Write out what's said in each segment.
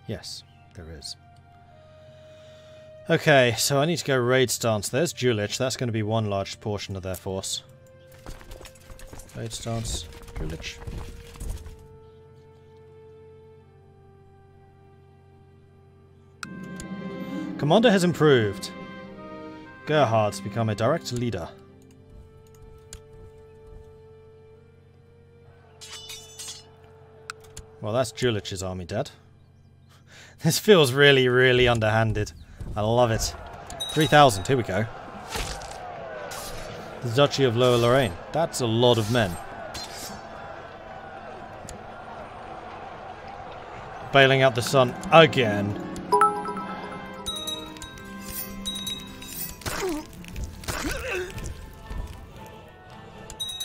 Yes, there is. Okay, so I need to go raid stance. There's Jülich. That's going to be one large portion of their force. Raid stance. Jülich. Commander has improved. Gerhard's become a direct leader. Well, that's Jülich's army dead. This feels really, really underhanded. I love it. 3,000, here we go. The Duchy of Lower Lorraine. That's a lot of men. Bailing out the sun again.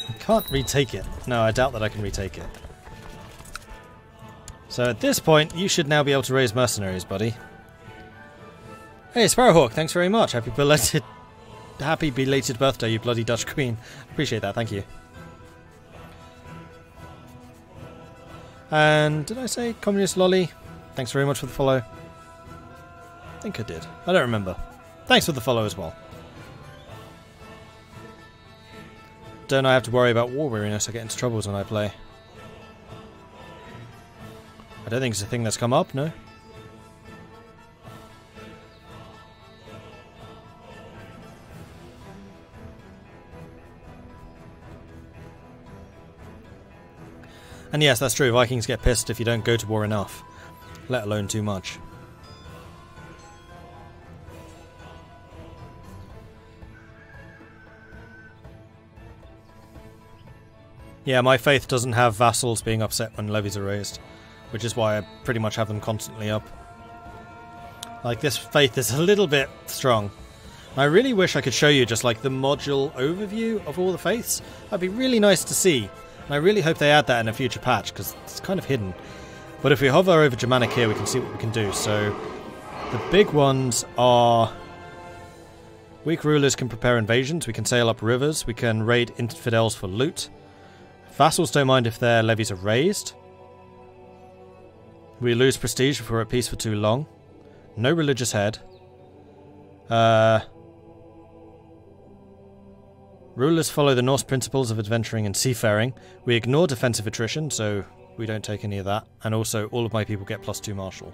I can't retake it. No, I doubt that I can retake it. So at this point, you should now be able to raise mercenaries, buddy. Hey, Sparrowhawk, thanks very much. Happy belated birthday, you bloody Dutch queen. Appreciate that, thank you. And did I say Communist Lolly? Thanks very much for the follow. I think I did. I don't remember. Thanks for the follow as well. Don't I have to worry about war weariness? I get into troubles when I play. I don't think it's a thing that's come up, no? And yes, that's true. Vikings get pissed if you don't go to war enough, let alone too much. Yeah, my faith doesn't have vassals being upset when levies are raised, which is why I pretty much have them constantly up. Like, this faith is a little bit strong. I really wish I could show you just like the module overview of all the faiths. That'd be really nice to see. And I really hope they add that in a future patch, because it's kind of hidden. But if we hover over Germanic here, we can see what we can do. So, the big ones are... Weak rulers can prepare invasions, we can sail up rivers, we can raid infidels for loot. Vassals don't mind if their levies are raised. We lose prestige if we're at peace for too long. No religious head. Rulers follow the Norse principles of adventuring and seafaring. We ignore defensive attrition, so we don't take any of that. And also, all of my people get +2 martial.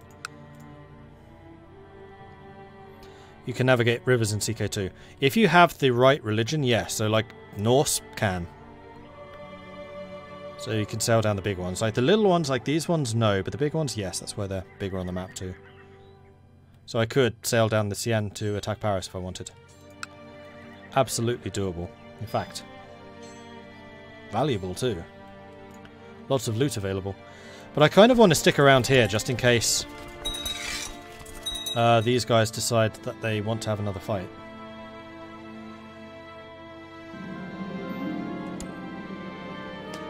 You can navigate rivers in CK2. If you have the right religion, yes. So, like, Norse can. So you can sail down the big ones. Like, the little ones, like these ones, no. But the big ones, yes. That's where they're bigger on the map, too. So I could sail down the Seine to attack Paris if I wanted. Absolutely doable. In fact, valuable too. Lots of loot available. But I kind of want to stick around here just in case these guys decide that they want to have another fight.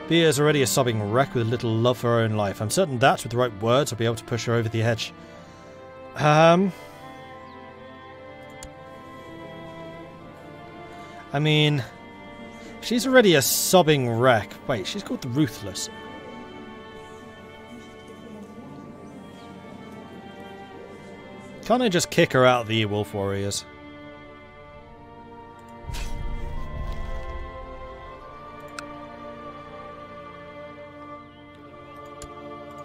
Bia is already a sobbing wreck with little love for her own life. I'm certain that, with the right words, I'll be able to push her over the edge. I mean, she's already a sobbing wreck. Wait, she's called the Ruthless. Can't I just kick her out of the Wolf Warriors?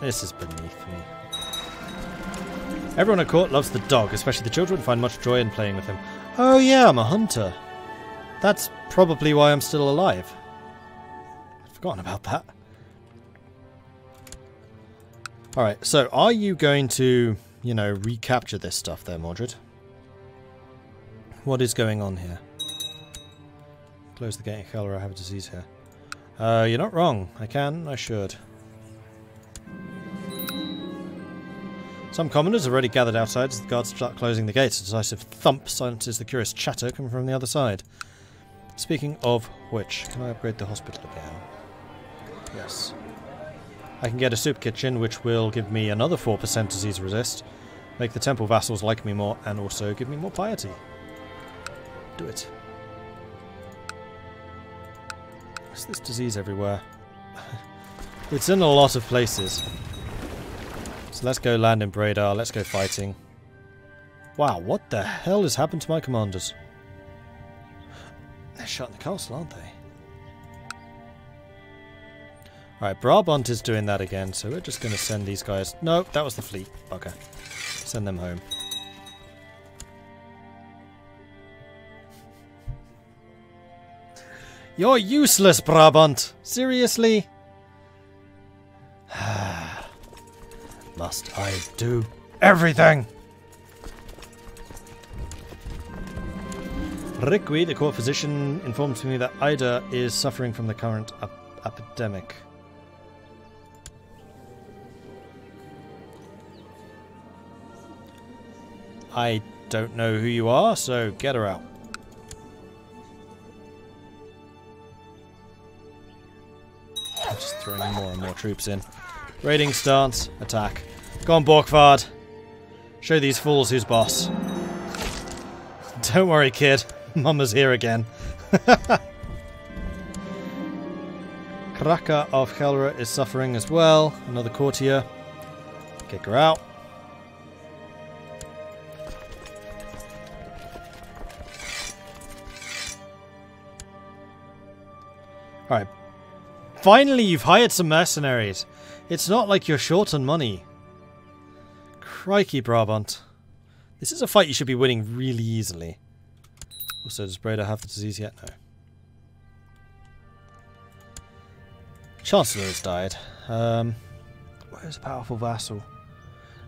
This is beneath me. Everyone at court loves the dog, especially the children find much joy in playing with him. Oh yeah, I'm a hunter. That's probably why I'm still alive. I'd forgotten about that. Alright, so are you going to, you know, recapture this stuff there, Mordred? What is going on here? Close the gate, Gelre, I have a disease here. You're not wrong. I can, I should. Some commoners have already gathered outside as the guards start closing the gates. A decisive thump silences the curious chatter coming from the other side. Speaking of which, can I upgrade the hospital again? Yes. I can get a soup kitchen, which will give me another 4% disease resist, make the temple vassals like me more, and also give me more piety. Do it. What's this disease everywhere? It's in a lot of places. So let's go land in Bradar. Let's go fighting. Wow, what the hell has happened to my commanders? They're shut in the castle, aren't they? Alright, Brabant is doing that again, so we're just going to send these guys... Nope, that was the fleet. Okay. Send them home. You're useless, Brabant! Seriously? Must I do everything? Rickwe, the court physician, informs me that Ida is suffering from the current epidemic. I don't know who you are, so get her out. I'm just throwing more and more troops in. Raiding stance, attack. Go on, Borkvard. Show these fools who's boss. Don't worry, kid. Mama's here again. Kraka of Gelre is suffering as well. Another courtier. Kick her out. Alright. Finally, you've hired some mercenaries. It's not like you're short on money. Crikey, Brabant. This is a fight you should be winning really easily. Also, does Breda have the disease yet? No. Chancellor has died. Where's a powerful vassal?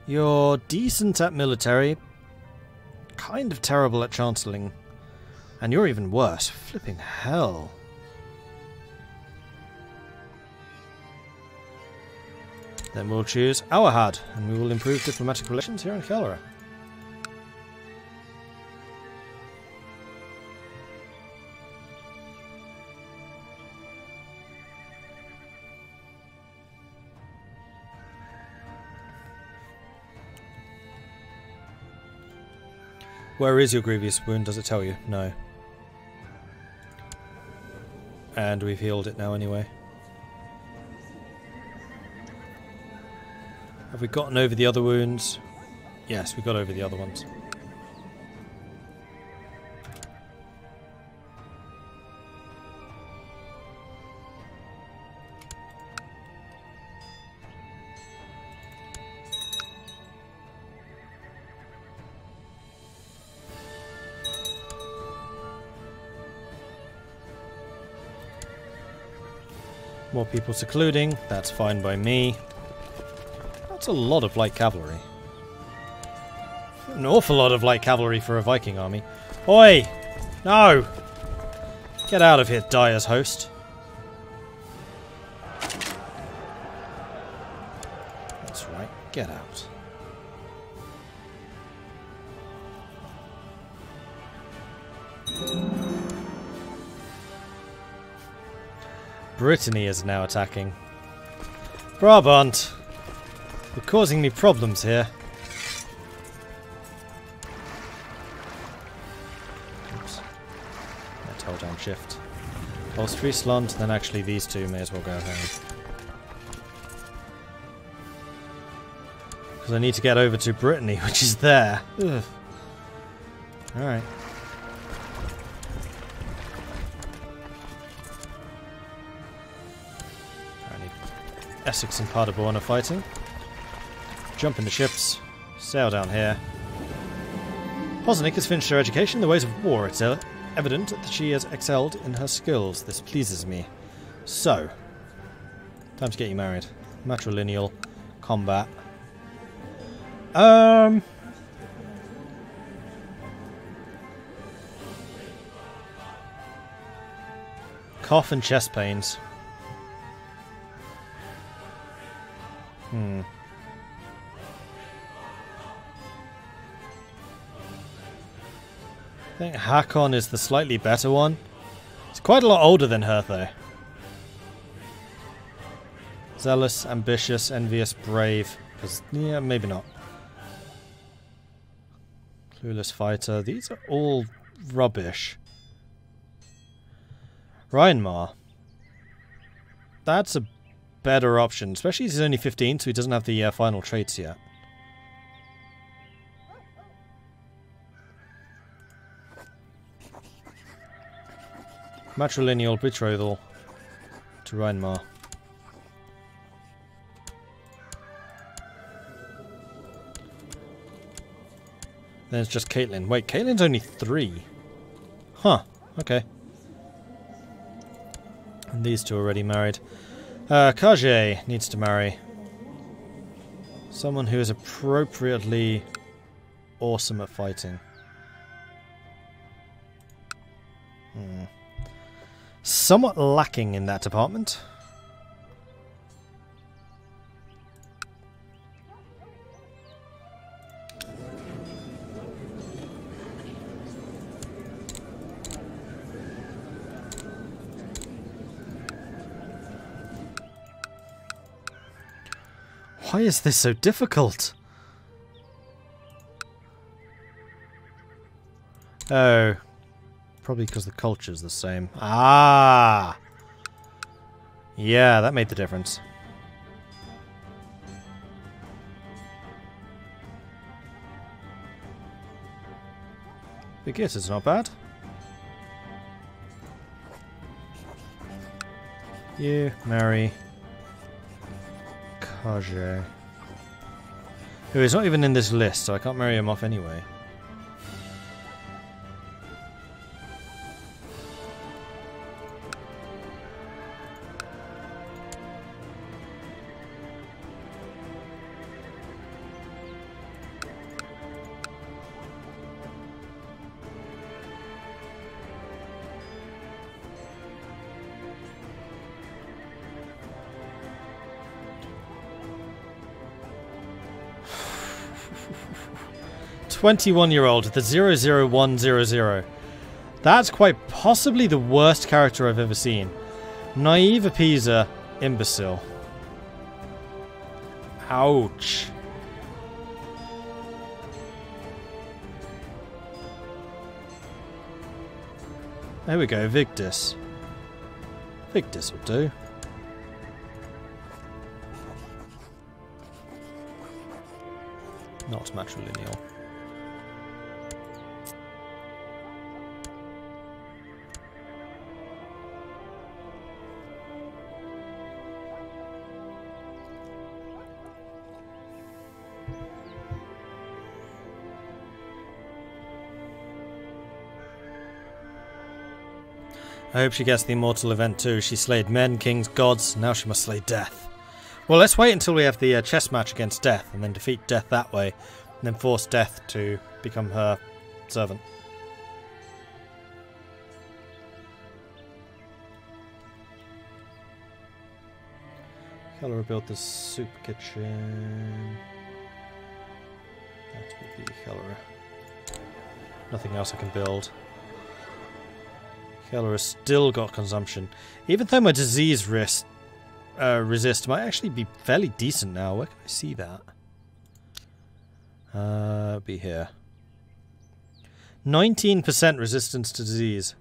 You're decent at military. Kind of terrible at chancelling. And you're even worse. Flipping hell. Then we'll choose Auerhad, and we will improve diplomatic relations here in Gelre. Where is your grievous wound? Does it tell you? No. And we've healed it now anyway. Have we gotten over the other wounds? Yes, we got over the other ones. More people secluding, that's fine by me. That's a lot of light cavalry. An awful lot of light cavalry for a Viking army. Oi! No! Get out of here, Dyer's host. That's right, get out. Brittany is now attacking. Brabant! You're causing me problems here. Oops. Let's hold down shift. Ostfriesland, then actually these two may as well go home. Because I need to get over to Brittany, which is there. Ugh. Alright. Essex and Paderborn are fighting. Jump in the ships. Sail down here. Hosnick has finished her education in the ways of war. It's evident that she has excelled in her skills. This pleases me. So, time to get you married. Matrilineal combat. Cough and chest pains. I think Hakon is the slightly better one. He's quite a lot older than her, though. Zealous, ambitious, envious, brave. Yeah, maybe not. Clueless fighter. These are all rubbish. Reinmar. That's a better option, especially as he's only 15, so he doesn't have the final traits yet. Matrilineal betrothal to Reinmar. Then it's just Caitlyn. Wait, Caitlyn's only 3. Huh, okay. And these two are already married. Kage needs to marry someone who is appropriately awesome at fighting. Somewhat lacking in that department. Why is this so difficult? Oh. Probably because the culture's the same. Ah! Yeah, that made the difference. I guess it's not bad. You marry Kage. Who is not even in this list, so I can't marry him off anyway. "21-year-old, the 00100. That's quite possibly the worst character I've ever seen. Naive appeaser, imbecile. Ouch. There we go, Victus. Victus will do. Not matrilineal. I hope she gets the immortal event too. She slayed men, kings, gods, now she must slay death. Well, let's wait until we have the chess match against death, and then defeat death that way, and then force death to become her servant. Gelre built the soup kitchen. That would be Gelre. Nothing else I can build. Gelre has still got consumption. Even though my disease resist might actually be fairly decent now. Where can I see that? Be here. 19% resistance to disease.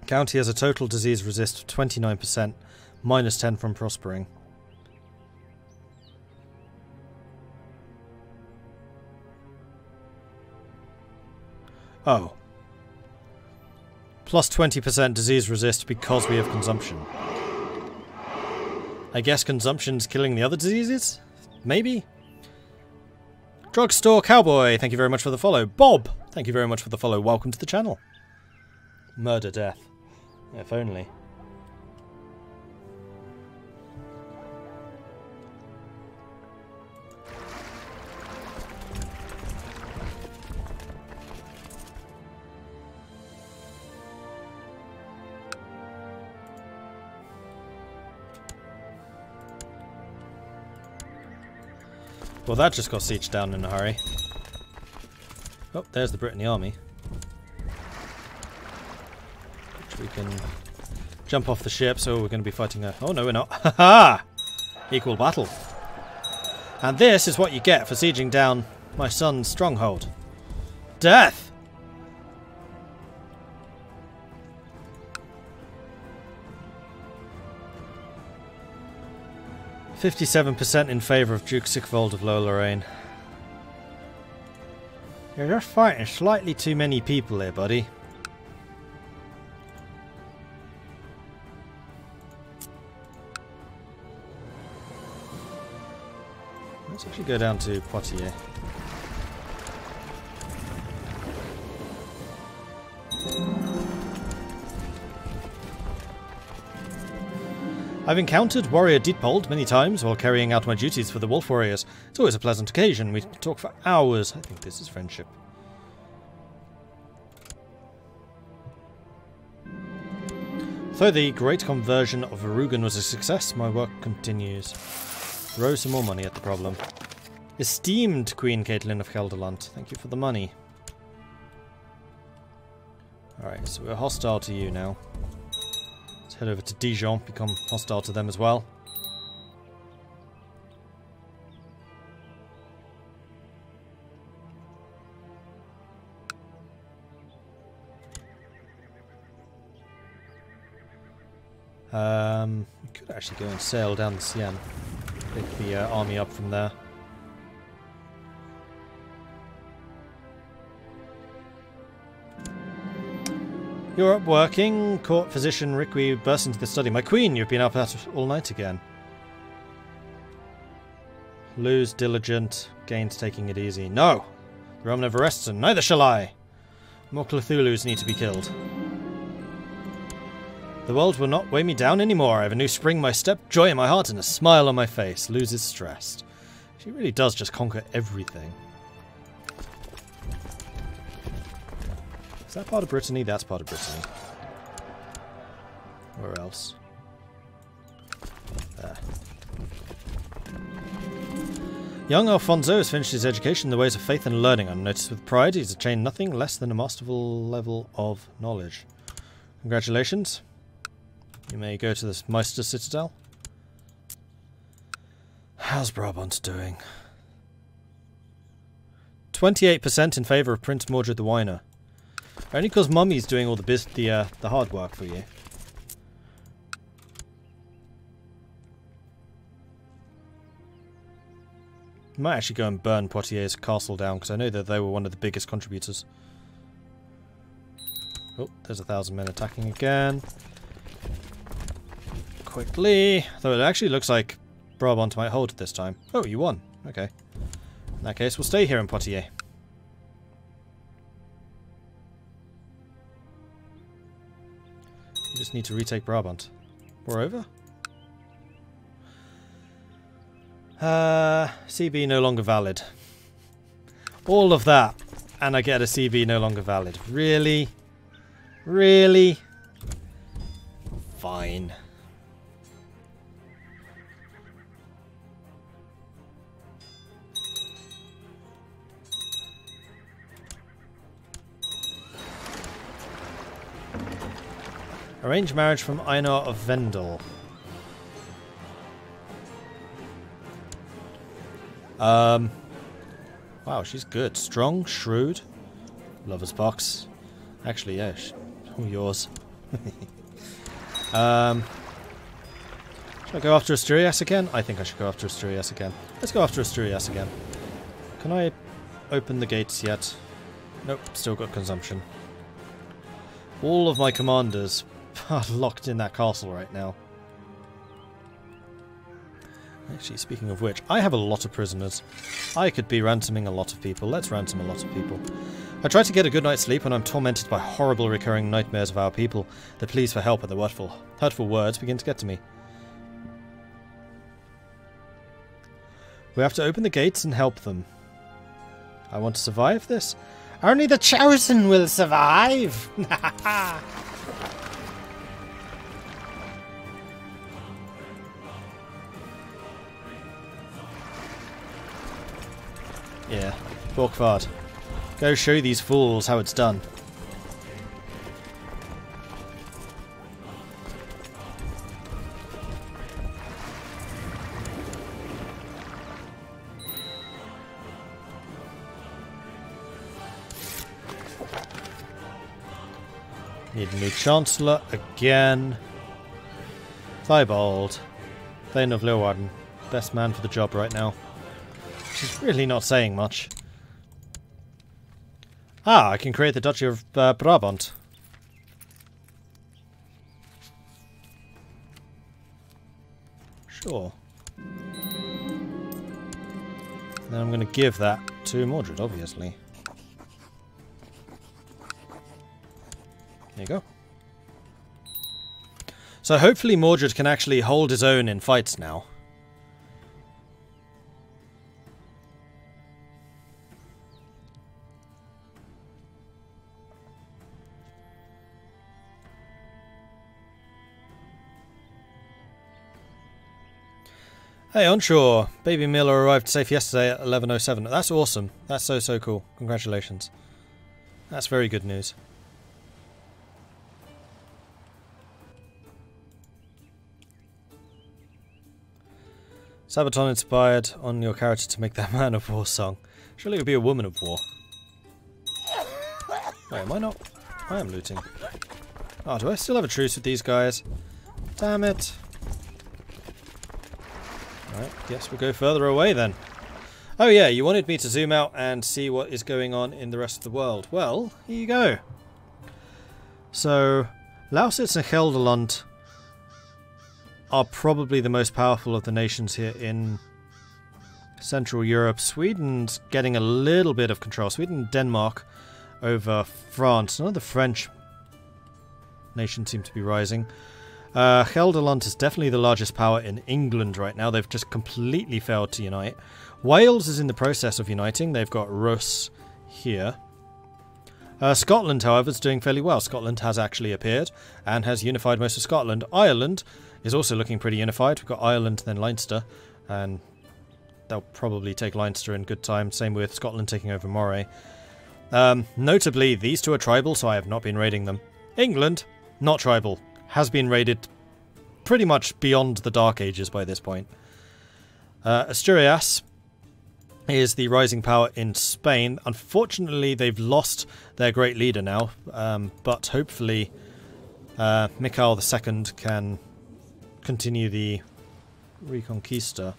County has a total disease resist of 29%, minus 10 from prospering. Oh. Plus 20% disease resist because we have consumption. I guess consumption's killing the other diseases? Maybe? Drugstore Cowboy, thank you very much for the follow. Bob, thank you very much for the follow. Welcome to the channel. Murder death. If only. Well, that just got sieged down in a hurry. Oh, there's the Brittany army. Which we can jump off the ship, so we're going to be fighting a... Oh, no, we're not. Ha-ha! Equal battle. And this is what you get for sieging down my son's stronghold. Death! 57% in favour of Duke Sigvold of Lower Lorraine. You're just fighting slightly too many people here, buddy. Let's actually go down to Poitiers. I've encountered warrior Dietpold many times while carrying out my duties for the Wolf Warriors. It's always a pleasant occasion. We talk for hours. I think this is friendship. Though the great conversion of Verugan was a success, my work continues. Throw some more money at the problem. Esteemed Queen Caitlin of Gelderland, thank you for the money. Alright, so we're hostile to you now. Let's head over to Dijon, become hostile to them as well. We could actually go and sail down the Seine. Pick the army up from there. You're up working. Court physician Riqui burst into the study. My queen, you've been up at all night again. Lose diligent, gains taking it easy. No! The realm never rests, and neither shall I! More Cthulhus need to be killed. The world will not weigh me down anymore. I have a new spring in my step, joy in my heart, and a smile on my face. Loses stressed. She really does just conquer everything. Is that part of Brittany? That's part of Brittany. Where else? There. Young Alfonso has finished his education in the ways of faith and learning. Unnoticed with pride, he's attained nothing less than a masterful level of knowledge. Congratulations. You may go to this Meister Citadel. How's Brabant doing? 28% in favour of Prince Mordred the Whiner. Only because Mummy's doing all the hard work for you. I might actually go and burn Poitiers' castle down because I know that they were one of the biggest contributors. Oh, there's 1,000 men attacking again. Quickly. Though it actually looks like Brabant might hold it this time. Oh, you won. Okay. In that case, we'll stay here in Poitiers. You just need to retake Brabant. Moreover? CB no longer valid. All of that, and I get a CB no longer valid. Really? Really? Fine. Arranged marriage from Einar of Vendel. Wow, she's good. Strong, shrewd. Lover's box. Actually, yeah. All yours. Should I go after Asturias again? I think I should go after Asturias again. Let's go after Asturias again. Can I open the gates yet? Nope, still got consumption. All of my commanders are locked in that castle right now. Actually, speaking of which, I have a lot of prisoners. I could be ransoming a lot of people. Let's ransom a lot of people. I try to get a good night's sleep when I'm tormented by horrible recurring nightmares of our people. The pleas for help and the hurtful words begin to get to me. We have to open the gates and help them. I want to survive this. Only the chosen will survive! Yeah, Borkvard. Go show these fools how it's done. Need a new Chancellor again. Thibault. Thane of Leeuwarden. best man for the job right now. Which is really not saying much. Ah, I can create the Duchy of Brabant. Sure. Then I'm going to give that to Mordred, obviously. There you go. So hopefully Mordred can actually hold his own in fights now. Hey, onshore! Baby Miller arrived safe yesterday at 11:07. That's awesome. That's so cool. Congratulations. That's very good news. Sabaton inspired on your character to make that man of war song. Surely it would be a woman of war. Wait, am I not? I am looting. Oh, do I still have a truce with these guys? Damn it. Alright, guess we'll go further away then. Oh yeah, you wanted me to zoom out and see what is going on in the rest of the world. Well, here you go. So, Lausitz and Gelderland are probably the most powerful of the nations here in Central Europe. Sweden's getting a little bit of control. Sweden and Denmark over France. None of the French nations seem to be rising. Gelderland is definitely the largest power in England right now. They've just completely failed to unite. Wales is in the process of uniting. They've got Rus here. Scotland, however, is doing fairly well. Scotland has actually appeared and has unified most of Scotland. Ireland is also looking pretty unified. We've got Ireland, then Leinster, and they'll probably take Leinster in good time. Same with Scotland taking over Moray. Notably, these two are tribal, so I have not been raiding them. England, not tribal. Has been raided pretty much beyond the Dark Ages by this point. Asturias is the rising power in Spain. Unfortunately, they've lost their great leader now, but hopefully Mikhail II can continue the Reconquista.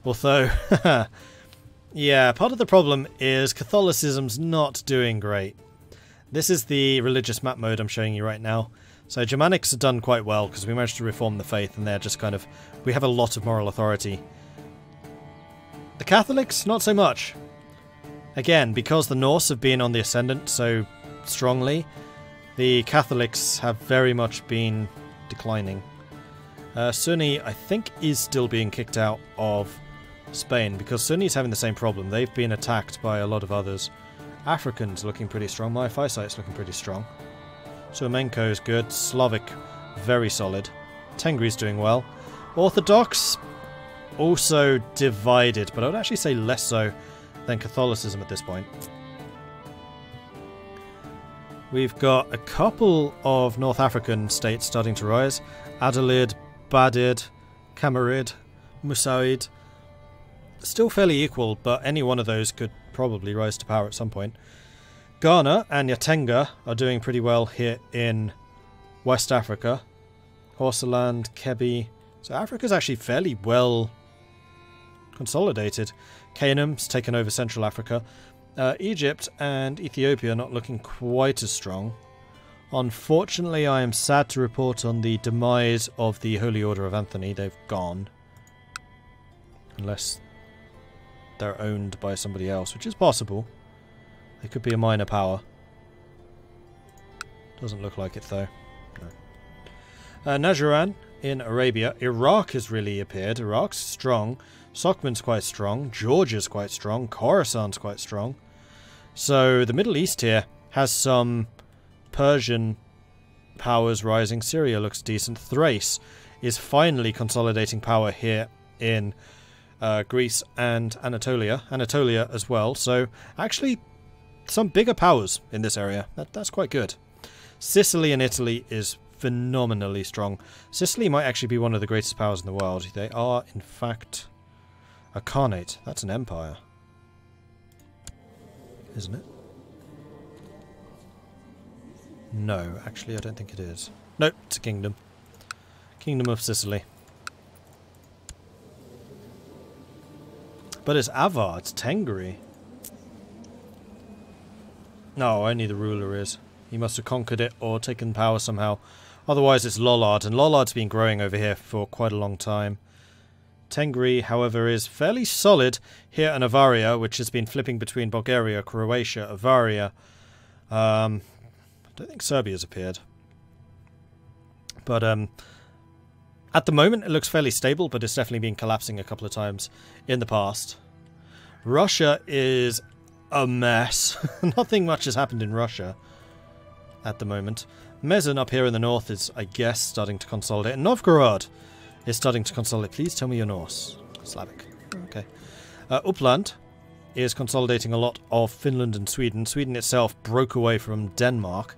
Although, yeah, part of the problem is Catholicism's not doing great. This is the religious map mode I'm showing you right now. So Germanics have done quite well because we managed to reform the faith and they're just kind of... we have a lot of moral authority. The Catholics, not so much. Again, because the Norse have been on the ascendant so strongly, the Catholics have very much been declining. Sunni, I think, is still being kicked out of Spain because Sunni's having the same problem. They've been attacked by a lot of others. Africans looking pretty strong. My Physight's looking pretty strong. Suamenko is good. Slavic, very solid. Tengri's doing well. Orthodox, also divided, but I would actually say less so than Catholicism at this point. We've got a couple of North African states starting to rise. Adalid, Badid, Kamarid, Musaid. Still fairly equal, but any one of those could probably rise to power at some point. Ghana and Yatenga are doing pretty well here in West Africa. Horseland, Kebi. So Africa's actually fairly well consolidated. Canaan's taken over Central Africa. Egypt and Ethiopia are not looking quite as strong. Unfortunately, I am sad to report on the demise of the Holy Order of Anthony. They've gone. Unless they're owned by somebody else, which is possible. They could be a minor power. Doesn't look like it, though. No. Najran in Arabia. Iraq has really appeared. Iraq's strong. Sockman's quite strong. Georgia's quite strong. Khorasan's quite strong. So the Middle East here has some Persian powers rising. Syria looks decent. Thrace is finally consolidating power here in Greece and Anatolia. Anatolia as well. So actually some bigger powers in this area. That's quite good. Sicily and Italy is phenomenally strong. Sicily might actually be one of the greatest powers in the world. They are, in fact, a Khanate. That's an empire. Isn't it? No, actually I don't think it is. Nope, it's a kingdom. Kingdom of Sicily. But it's Avar, it's Tengri. No, only the ruler is. He must have conquered it or taken power somehow. Otherwise it's Lollard, and Lollard's been growing over here for quite a long time. Tengri, however, is fairly solid here in Avaria, which has been flipping between Bulgaria, Croatia, Avaria. I don't think Serbia's appeared. But at the moment it looks fairly stable, but it's definitely been collapsing a couple of times in the past. Russia is a mess. Nothing much has happened in Russia at the moment. Mezan up here in the north is, I guess, starting to consolidate. And Novgorod is starting to consolidate. Please tell me you're Norse. Slavic. Okay. Uppland is consolidating a lot of Finland and Sweden. Sweden itself broke away from Denmark.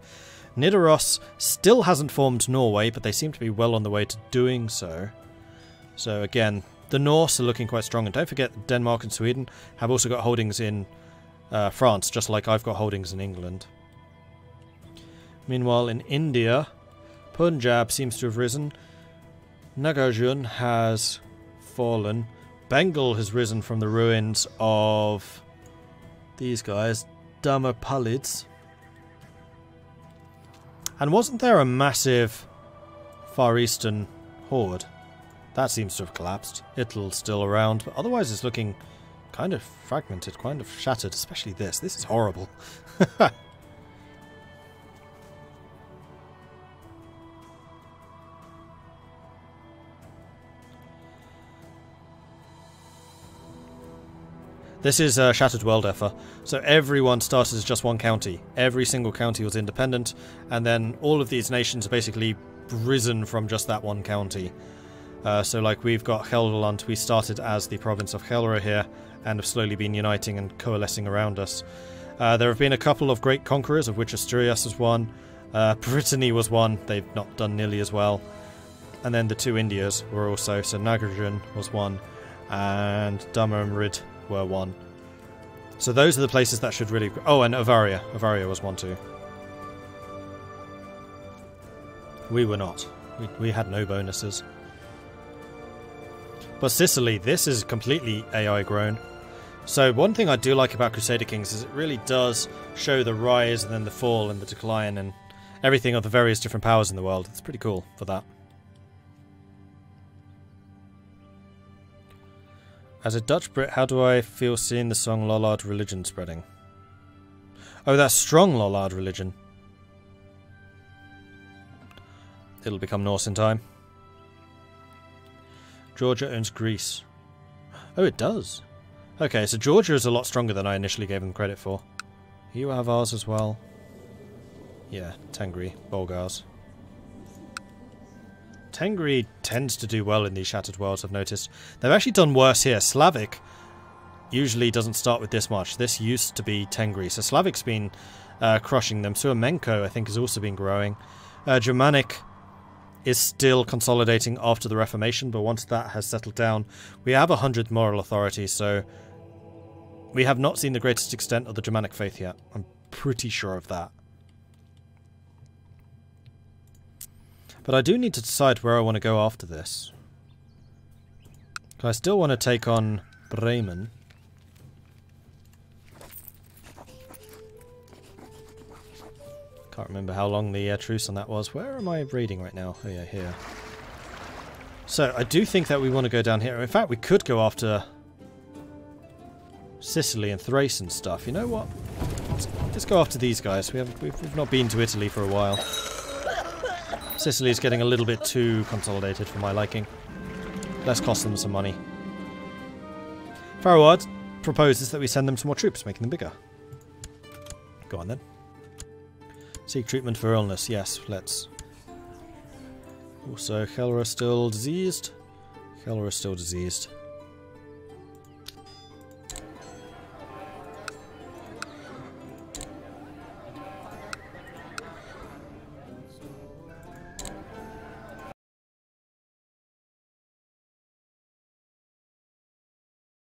Nidaros still hasn't formed Norway, but they seem to be well on the way to doing so. So again, the Norse are looking quite strong. And don't forget, Denmark and Sweden have also got holdings in France, just like I've got holdings in England. Meanwhile, in India, Punjab seems to have risen. Nagarjun has fallen. Bengal has risen from the ruins of these guys, Damapalids. And wasn't there a massive Far Eastern horde? That seems to have collapsed. Itl's still around, but otherwise it's looking kind of fragmented, kind of shattered, especially this. This is horrible. This is a Shattered World Effa, so everyone started as just one county. Every single county was independent, and then all of these nations are basically risen from just that one county. So like we've got Helgoland, we started as the province of Gelre here, and have slowly been uniting and coalescing around us. There have been a couple of great conquerors, of which Asturias was one, Brittany was one, they've not done nearly as well. And then the two Indias were also, so Nagarjun was one, and Damamrid were one. So those are the places that should really... Oh, and Avaria. Avaria was one too. We were not. We had no bonuses. But Sicily, this is completely AI grown. So one thing I do like about Crusader Kings is it really does show the rise and then the fall and the decline and everything of the various different powers in the world. It's pretty cool for that. As a Dutch Brit, how do I feel seeing the song Lollard religion spreading? Oh, that's strong Lollard religion. It'll become Norse in time. Georgia owns Greece. Oh, it does. Okay, so Georgia is a lot stronger than I initially gave them credit for. You have ours as well. Yeah, Tengri, Bulgars. Tengri tends to do well in these Shattered Worlds, I've noticed. They've actually done worse here. Slavic usually doesn't start with this much. This used to be Tengri, so Slavic's been crushing them. Suamenko, I think, has also been growing. Germanic is still consolidating after the Reformation, but once that has settled down, we have 100 moral authority, so we have not seen the greatest extent of the Germanic faith yet. I'm pretty sure of that. But I do need to decide where I want to go after this. I still want to take on Bremen. Can't remember how long the truce on that was. Where am I raiding right now? Oh yeah, here. So I do think that we want to go down here. In fact, we could go after Sicily and Thrace and stuff. You know what? Let's go after these guys. We've not been to Italy for a while. Sicily is getting a little bit too consolidated for my liking. Let's cost them some money. Farroward proposes that we send them some more troops, making them bigger. Go on then. Seek treatment for illness. Yes, let's. Also, Gelre still diseased. Gelre is still diseased.